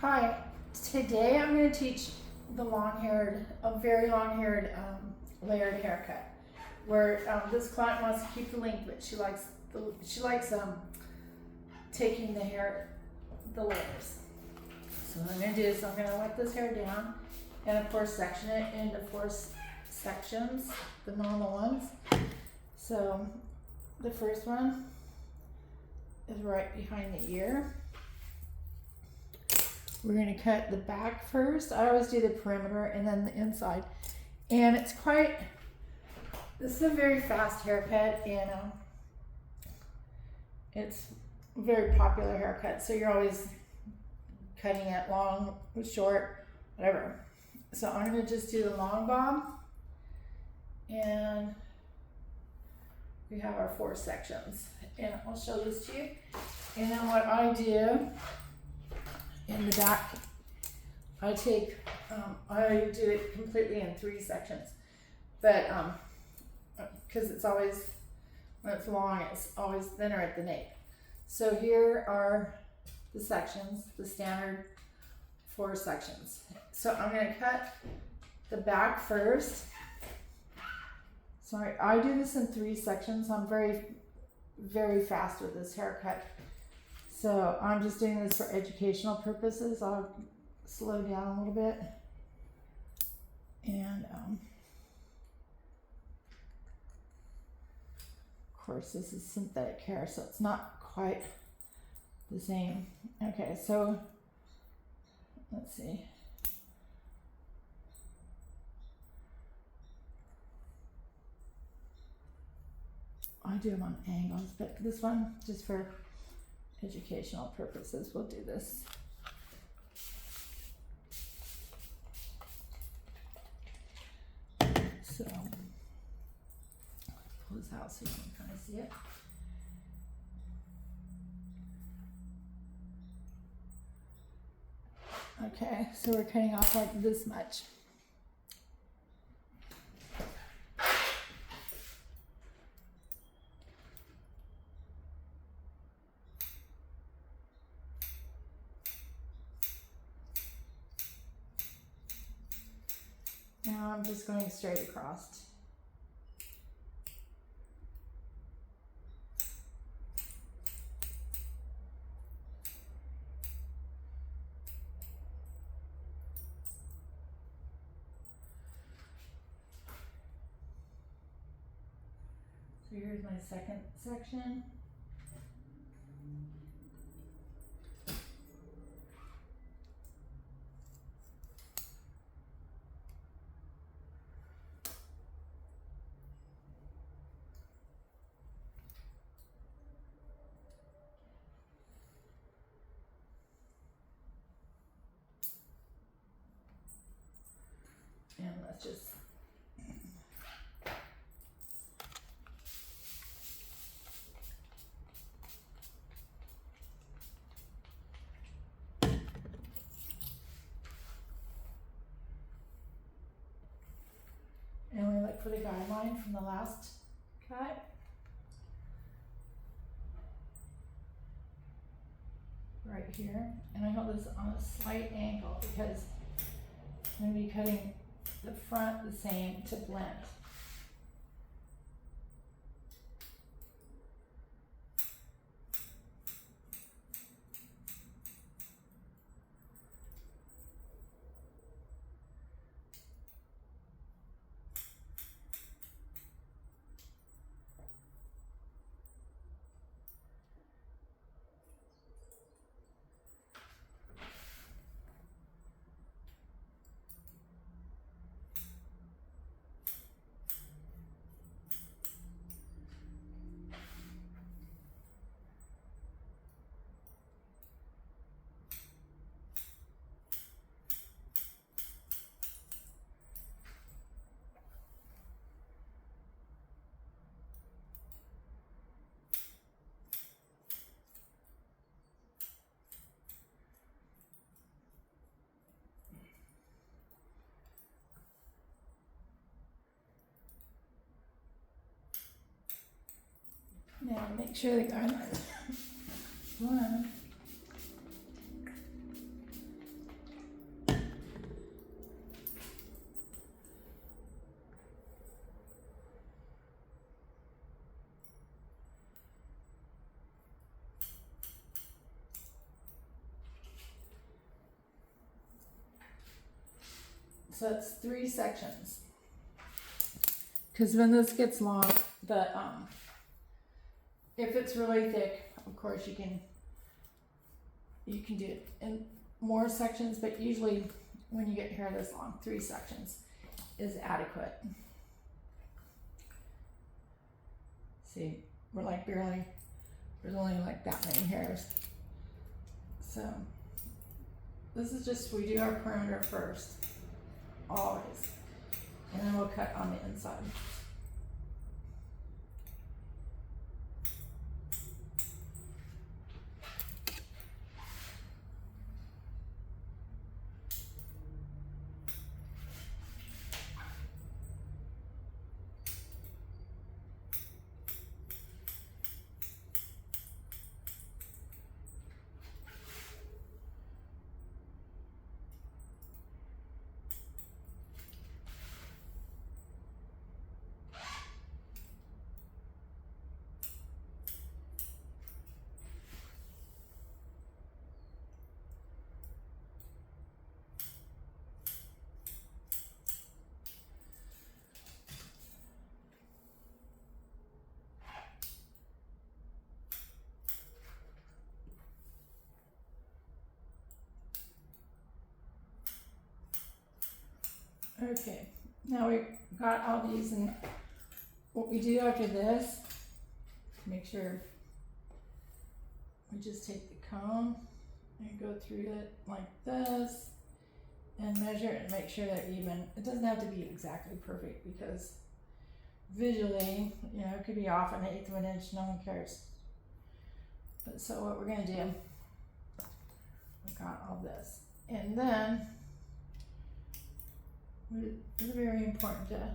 Hi, today I'm going to teach the a very long-haired layered haircut. Where this client wants to keep the length, but she likes taking the layers. So what I'm going to do is I'm going to let this hair down, and of course section it into four sections, the normal ones. So the first one is right behind the ear. We're going to cut the back first. I always do the perimeter and then the inside. And this is a very fast haircut, and it's a very popular haircut. So you're always cutting it long, short, whatever. So I'm going to just do the long bob. And we have our four sections. And I'll show this to you. And then what I do in the back, I do it completely in three sections, but because it's always, when it's long, it's always thinner at the nape. So here are the sections, the standard four sections. So I'm going to cut the back first. Sorry, I do this in three sections. I'm very, very fast with this haircut. So I'm just doing this for educational purposes. I'll slow down a little bit. And of course this is synthetic hair, so it's not quite the same. Okay, so let's see. I do them on angles, but this one, just for educational purposes, we'll do this. So pull this out so you can kind of see it. Okay, so we're cutting off like this much. Now I'm just going straight across. So here's my second section. And let's just and we look for the guideline from the last cut. Right here. And I hold this on a slight angle because I'm going to be cutting the front the same to blend. Now make sure the guideline one So it's 3 sections. Because when this gets long, if it's really thick, of course you can do it in more sections, but usually when you get hair this long, 3 sections is adequate. See, we're like barely, there's only like that many hairs. So this is just, we do our perimeter first, always, and then we'll cut on the inside. Okay, now we've got all these, and what we do after this, make sure we just take the comb and go through it like this and measure it and make sure they're even. It doesn't have to be exactly perfect because visually, you know, it could be off 1/8 of an inch, no one cares. But so what we're gonna do, we've got all this, and then it's very important to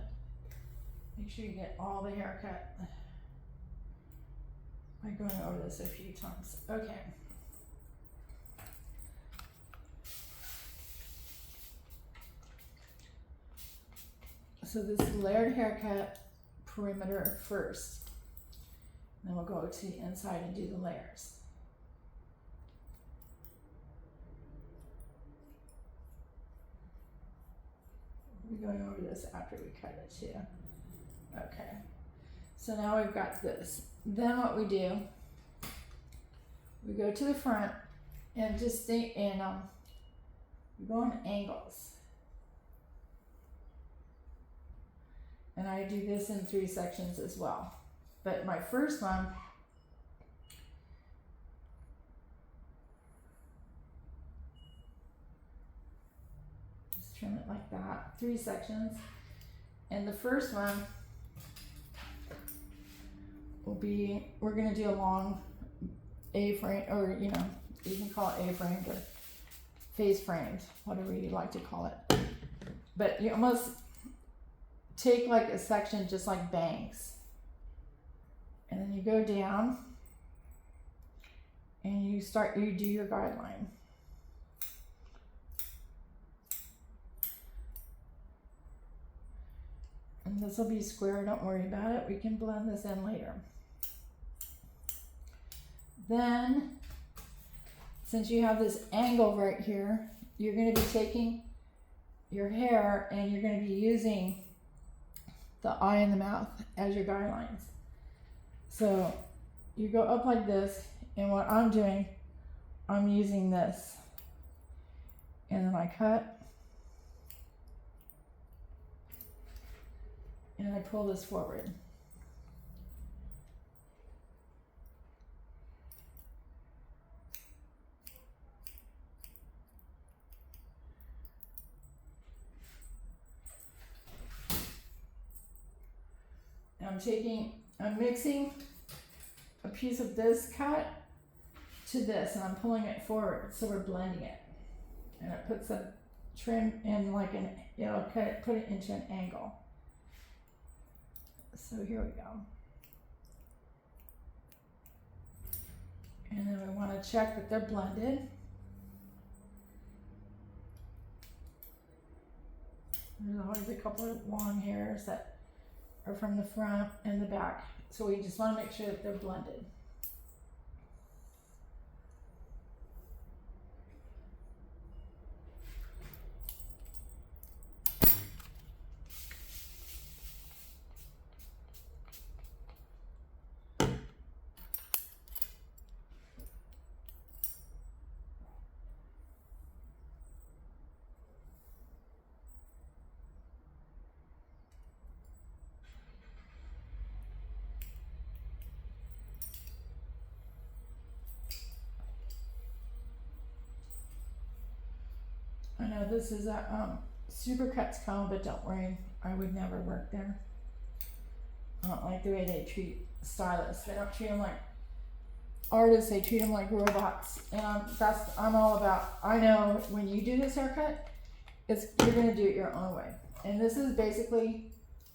make sure you get all the hair cut by going over this a few times. Okay. So this is layered haircut, perimeter first. Then we'll go to the inside and do the layers. We're going over this after we cut it too. Okay. So now we've got this. Then what we do, we go to the front and just stay in, we go on angles. And I do this in 3 sections as well. But my first one, just trim it like that, 3 sections. And the first one will be, we're gonna do a long A-frame, or you know, you can call it A-framed or face framed, whatever you like to call it. But you almost take like a section just like bangs. And then you go down and you do your guideline. And this will be square, don't worry about it. We can blend this in later. Then, since you have this angle right here, you're going to be taking your hair and you're going to be using the eye and the mouth as your guidelines. So you go up like this, and what I'm doing, I'm using this. And then I cut, and I pull this forward. I'm mixing a piece of this cut to this, and I'm pulling it forward, so we're blending it. And it puts the trim in like an, it'll put it into an angle. So here we go. And then we want to check that they're blended. There's always a couple of long hairs that are from the front and the back. So we just want to make sure that they're blended. I know this is a Supercuts comb, but don't worry, I would never work there. I don't like the way they treat stylists. They don't treat them like artists, they treat them like robots. And I'm all about, I know when you do this haircut, you're gonna do it your own way. And this is basically,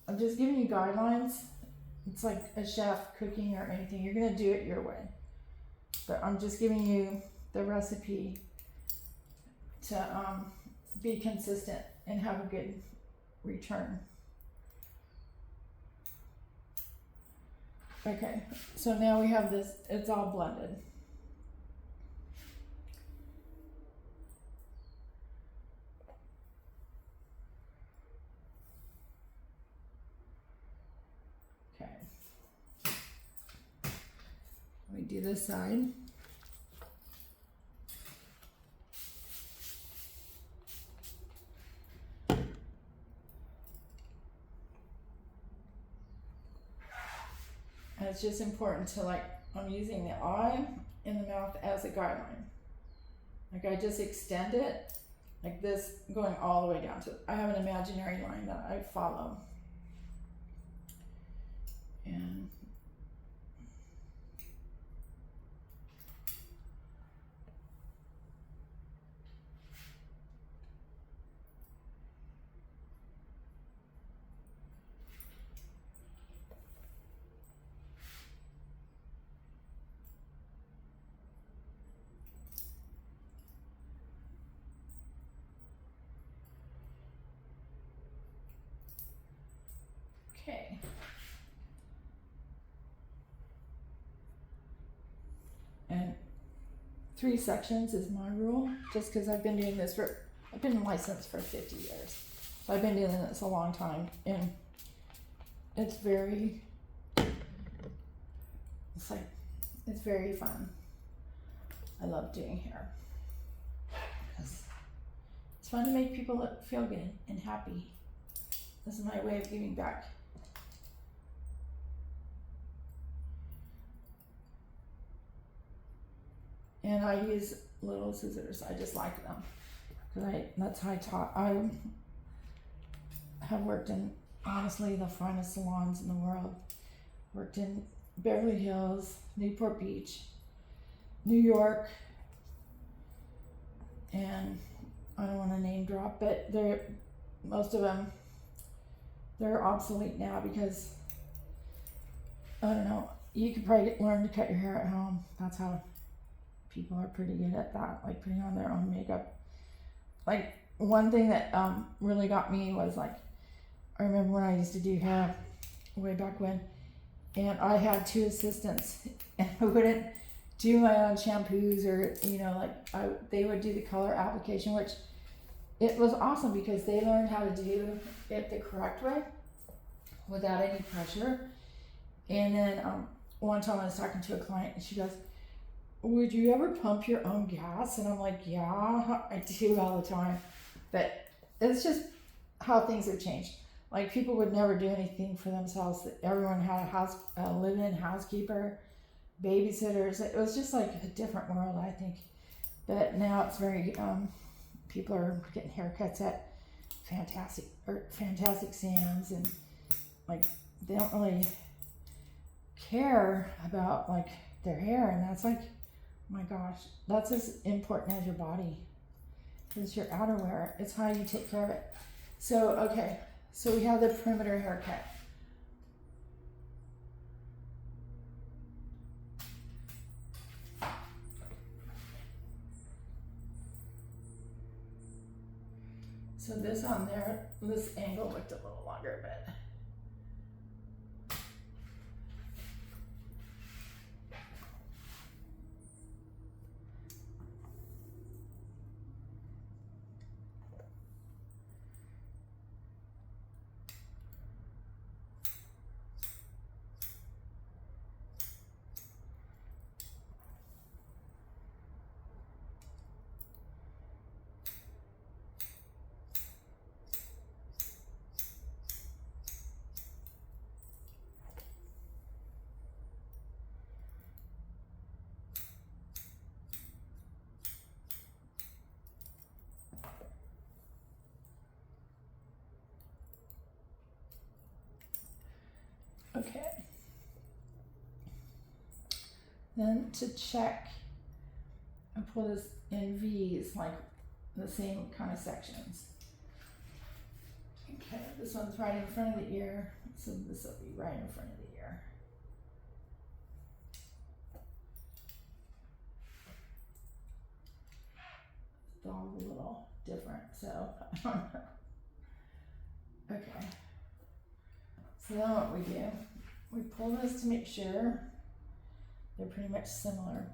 I'm just giving you guidelines. It's like a chef cooking or anything. You're gonna do it your way. But I'm just giving you the recipe to be consistent and have a good return. Okay, so now we have this, it's all blended. Okay. Let me do this side. And it's just important to, like, I'm using the eye and the mouth as a guideline. Like, I just extend it like this, going all the way down to, I have an imaginary line that I follow. And okay. And 3 sections is my rule, just because I've been doing this I've been licensed for 50 years. So I've been doing this a long time, and it's very fun. I love doing hair. Because it's fun to make people feel good and happy. This is my way of giving back. And I use little scissors. I just like them. That's how I taught. I have worked in, honestly, the finest salons in the world. Worked in Beverly Hills, Newport Beach, New York, and I don't want to name drop, but most of them, they're obsolete now because, I don't know, you could probably learn to cut your hair at home. That's how people are pretty good at that, like putting on their own makeup. Like, one thing that really got me was, like, I remember when I used to do hair way back when, and I had 2 assistants, and I wouldn't do my own shampoos, or, you know, like, they would do the color application, which it was awesome because they learned how to do it the correct way without any pressure. And then one time I was talking to a client, and she goes, "Would you ever pump your own gas?" And I'm like, "Yeah, I do all the time." But it's just how things have changed. Like, people would never do anything for themselves. Everyone had a live-in housekeeper, babysitters. It was just like a different world, I think. But now it's very, people are getting haircuts at Fantastic Sam's, and, like, they don't really care about, like, their hair. And that's like, my gosh, that's as important as your body. It's your outerwear. It's how you take care of it. So, okay. So we have the perimeter haircut. So this on there, this angle looked a little longer, but Okay. Then to check and pull this in V's, like the same kind of sections. Okay, this one's right in front of the ear, so this will be right in front of the ear. It's all a little different, so I don't know. Okay, so then what we do, we pull this to make sure they're pretty much similar.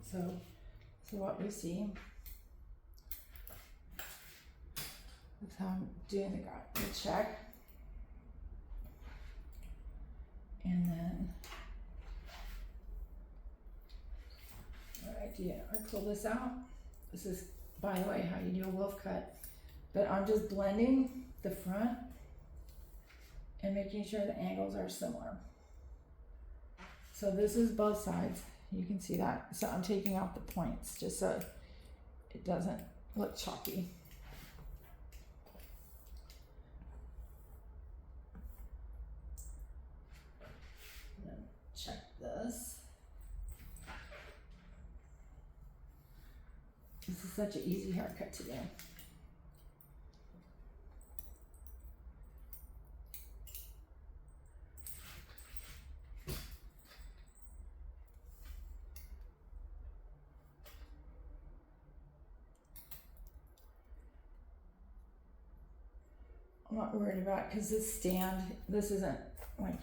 So what we see is how I'm doing the check. And then what I do, I pull this out. This is, by the way, how you do a wolf cut. But I'm just blending the front and making sure the angles are similar. So this is both sides. You can see that. So I'm taking out the points just so it doesn't look choppy. And then check this. This is such an easy haircut to do. I'm not worried about, because this stand, this isn't like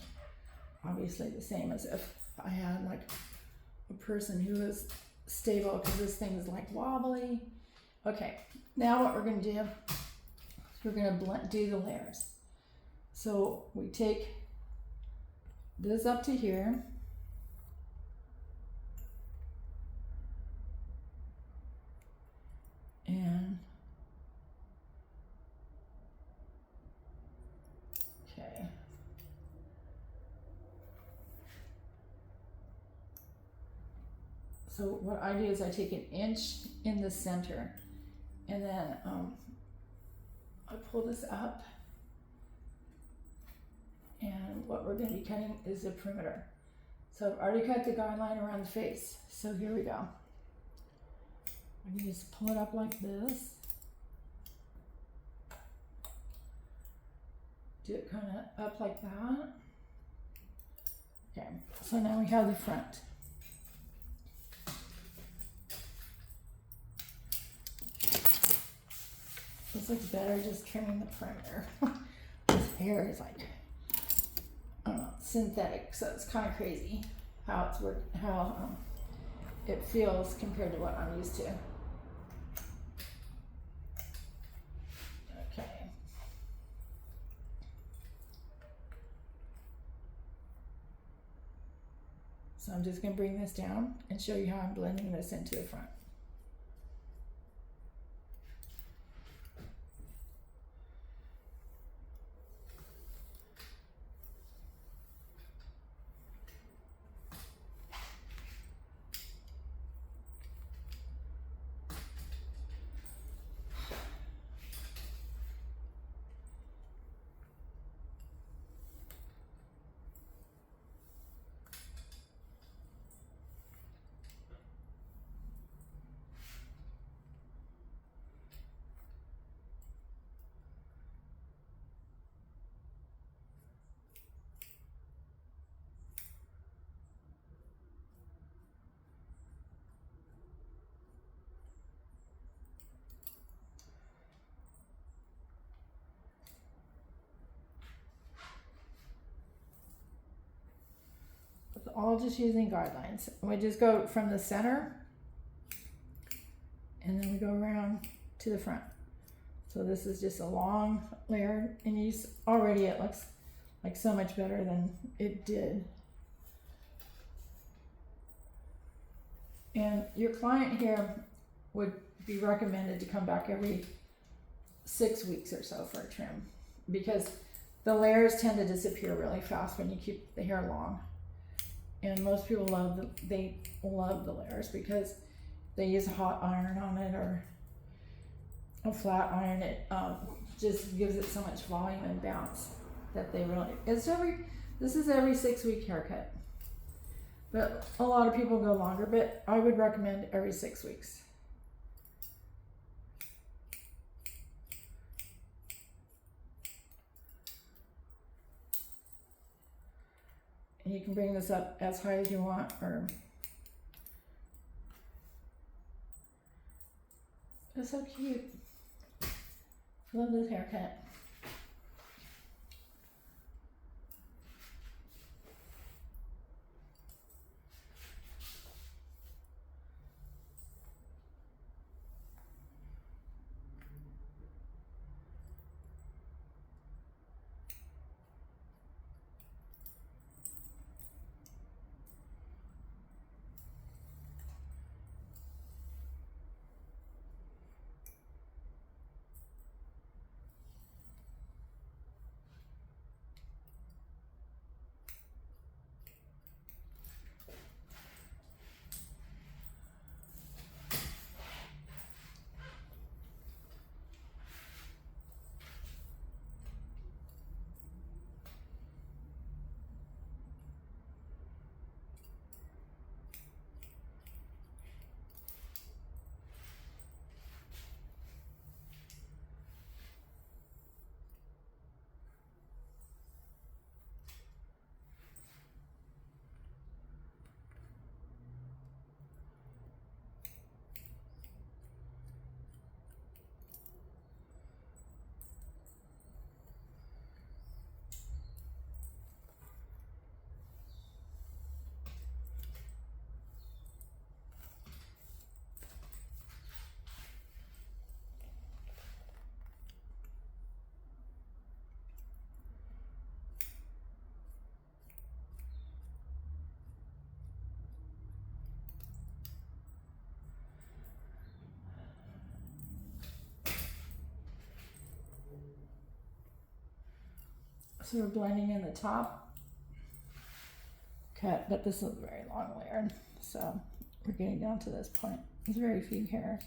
obviously the same as if I had like a person who is stable, because this thing is like wobbly. Okay, now what we're going to do is we're going to do the layers. So we take this up to here. And okay. So what I do is I take an inch in the center, and then I pull this up, and what we're going to be cutting is the perimeter. So I've already cut the guideline around the face. So here we go. I can just pull it up like this. Do it kind of up like that. Okay, so now we have the front. This looks better just trimming the perimeter. This hair is like, I don't know, synthetic, so it's kind of crazy how it's worked, how it feels compared to what I'm used to. Okay. So I'm just going to bring this down and show you how I'm blending this into the front. It's all just using guidelines. We just go from the center and then we go around to the front. So this is just a long layer, and already it looks like so much better than it did. And your client here would be recommended to come back every 6 weeks or so for a trim, because the layers tend to disappear really fast when you keep the hair long. And most people love the layers because they use a hot iron on it or a flat iron. It just gives it so much volume and bounce that they really, this This is every 6-week haircut. But a lot of people go longer, but I would recommend every 6 weeks. And you can bring this up as high as you want, or it's so cute. Love this haircut. So we're blending in the top cut, but this is a very long layer, so we're getting down to this point. There's very few hairs.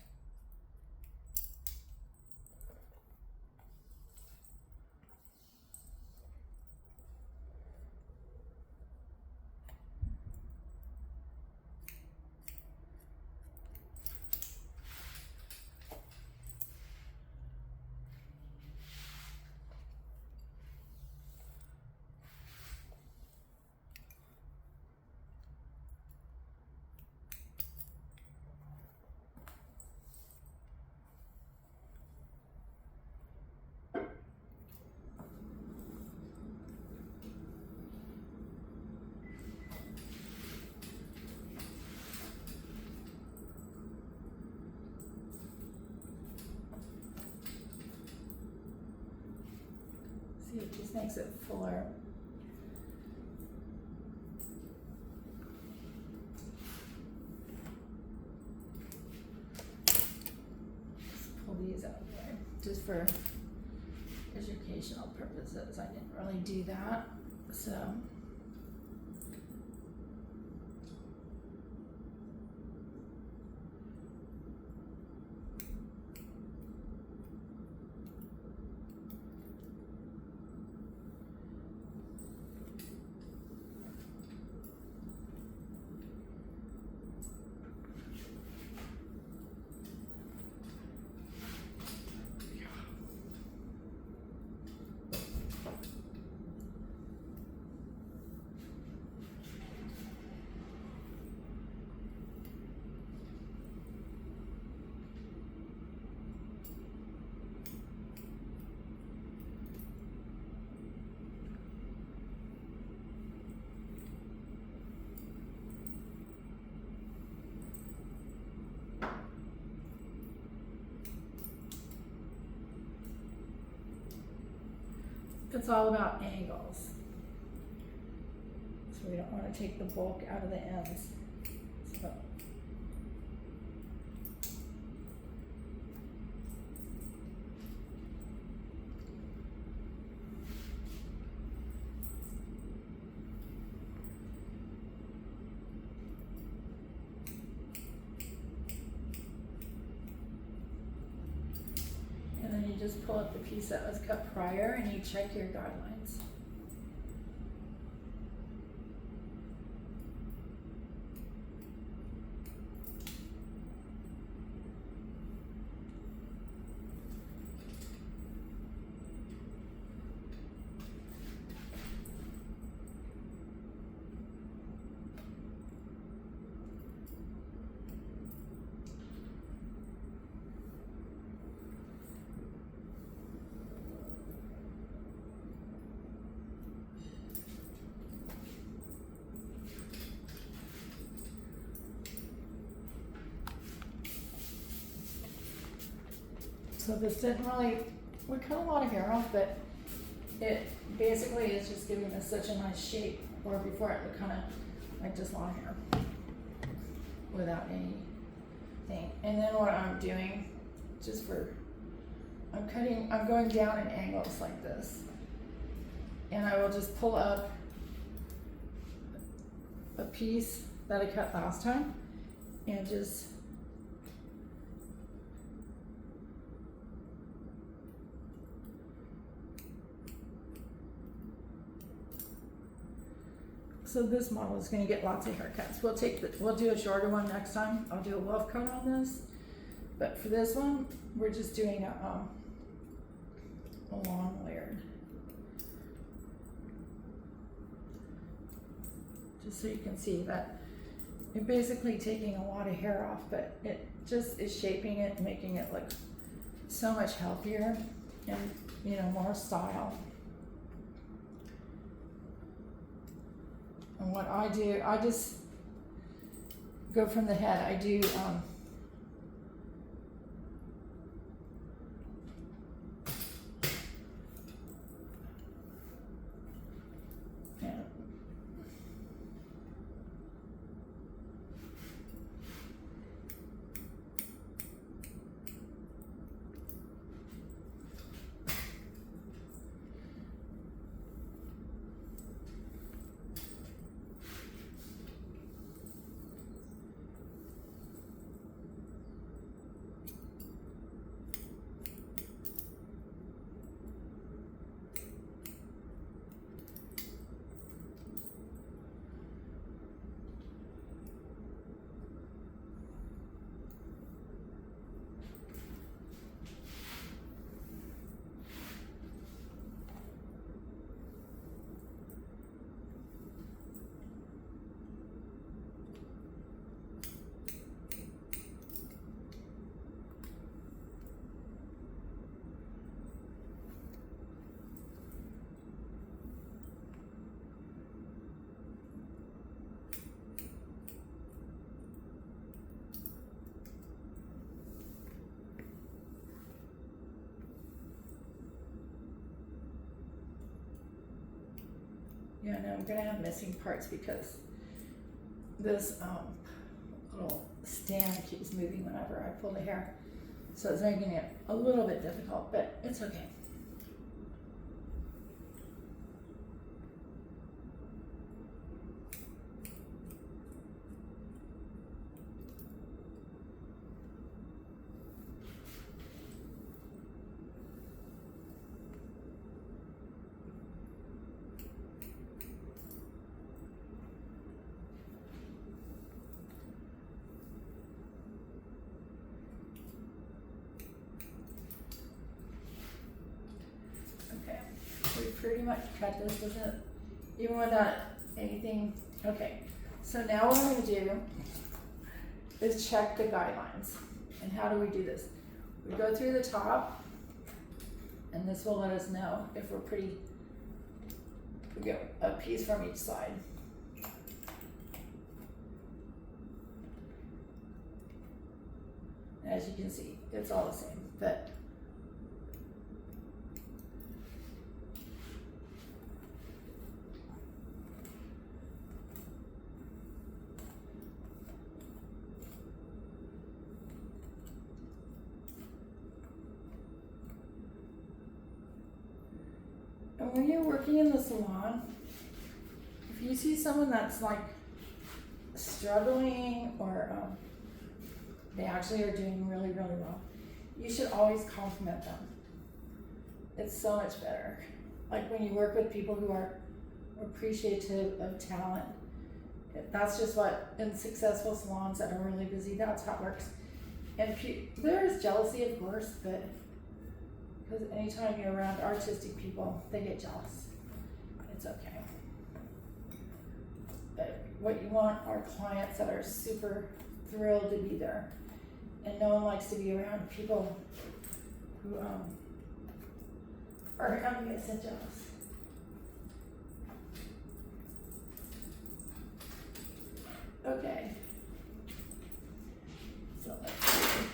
See, it just makes it fuller. Just pull these out of there, just for educational purposes. I didn't really do that, so. It's all about angles. So we don't want to take the bulk out of the ends. So. And then you just pull up the piece that was cut prior and you check your guidelines. So this didn't really, we cut a lot of hair off, but it basically is just giving us such a nice shape, where before it looked kind of like just long hair without anything. And then what I'm doing, just for, I'm going down in angles like this, and I will just pull up a piece that I cut last time and just so this model is going to get lots of haircuts. We'll do a shorter one next time. I'll do a wolf cut on this, but for this one we're just doing a long layered, just so you can see that you're basically taking a lot of hair off, but it just is shaping it, making it look so much healthier and, you know, more style. And what I do, I just go from the head. I do yeah, no, I'm gonna have missing parts because this little stand keeps moving whenever I pull the hair. So it's making it a little bit difficult, but it's okay. We pretty much cut this, doesn't, even without anything. Okay, so now what I'm going to do is check the guidelines. And how do we do this? We go through the top, and this will let us know if we're pretty, we get a piece from each side. As you can see, it's all the same, but and when you're working in the salon, if you see someone that's like struggling or they actually are doing really, really well, you should always compliment them. It's so much better. Like when you work with people who are appreciative of talent, that's just what, in successful salons that are really busy, that's how it works. And there is jealousy, of course, but because anytime you're around artistic people, they get jealous. It's okay. But what you want are clients that are super thrilled to be there. And no one likes to be around people who are gonna get so jealous. Okay. So let's see.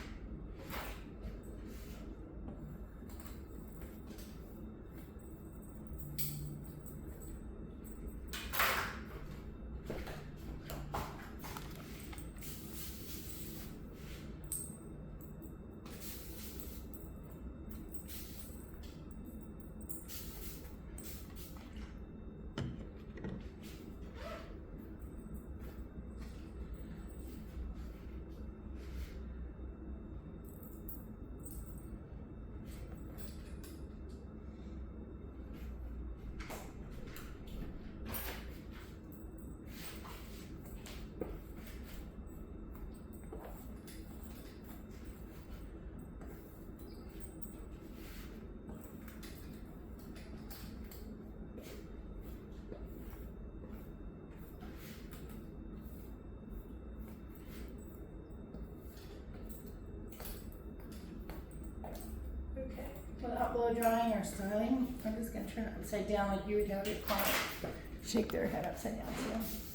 without blow drying or styling. I'm just gonna turn it upside down like you would have your client shake their head upside down too.